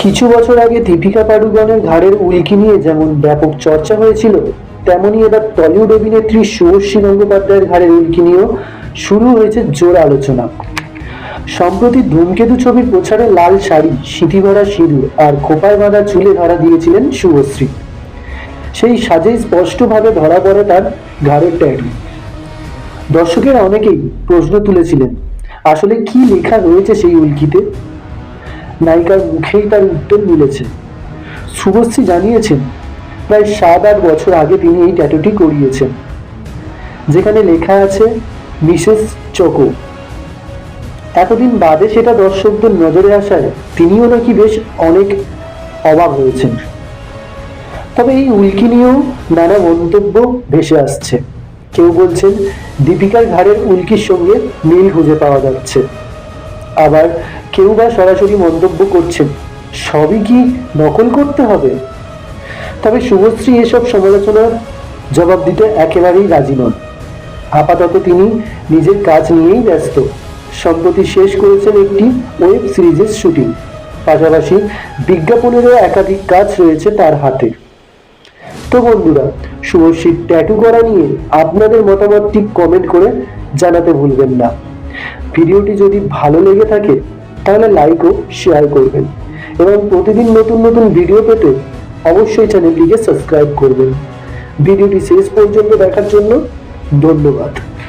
কিছু বছর আগে দীপিকা পাডুকোনের ঘাড়ের উল্কি নিয়ে যেমন ব্যাপক চর্চা হয়েছিল, তেমনি এবার টলিউড অভিনেত্রী শুভশ্রী গঙ্গোপাধ্যায়ের ঘাড়ের উল্কি নিয়েও শুরু হয়েছে জোর আলোচনা। সম্প্রতি ধূমকেতু ছবির প্রচারে লাল শাড়ি, সিঁথিভরা সিঁদুর আর খোপায় বাঁধা চুলে ধরা দিয়েছিলেন শুভশ্রী। সেই সাজেই স্পষ্টভাবে ধরা পড়ে তার ঘাড়ের ট্যাটু। দর্শকেরা অনেকেই প্রশ্ন তুলেছিলেন, আসলে কি লেখা রয়েছে সেই উল্কিতে। নায়িকার মুখেই তার উত্তর মিলেছে। শুভশ্রী জানিয়েছেন, প্রায় 7-8 বছর আগে তিনি এই ট্যাটুটি করিয়েছেন, যেখানে লেখা আছে মিসেস চকো। এতদিন বাদে সেটা দর্শকদের নজরে আসায় তিনিও নাকি বেশ অনেক অবাক হয়েছেন। তবে এই উল্কি নিয়েও নানা মন্তব্য ভেসে আসছে। কেউ বলছেন দীপিকার ঘাড়ের উল্কির সঙ্গে মিল খুঁজে পাওয়া যাচ্ছে, আবার কেউ বা সরাসরি মন্তব্য করছেন সবই কি নকল করতে হবে। তবে শুভশ্রী এসব সমালোচনার জবাব দিতে একেবারেই রাজি নন। আপাতত তিনি নিজের কাজ নিয়েই ব্যস্ত। সম্প্রতি শেষ করেছেন একটি ওয়েব সিরিজের শুটিং, পাশাপাশি বিজ্ঞাপনেরও একাধিক কাজ রয়েছে তার হাতে। তো বন্ধুরা, শুভশ্রীর ট্যাটু করা নিয়ে আপনাদের মতামতটি কমেন্ট করে জানাতে ভুলবেন না। ভিডিওটি যদি ভালো লেগে থাকে তাহলে লাইক ও শেয়ার করবেন, এবং প্রতিদিন নতুন নতুন ভিডিও পেতে অবশ্যই চ্যানেলটিকে সাবস্ক্রাইব করবেন। ভিডিওটি শেষ পর্যন্ত দেখার জন্য ধন্যবাদ।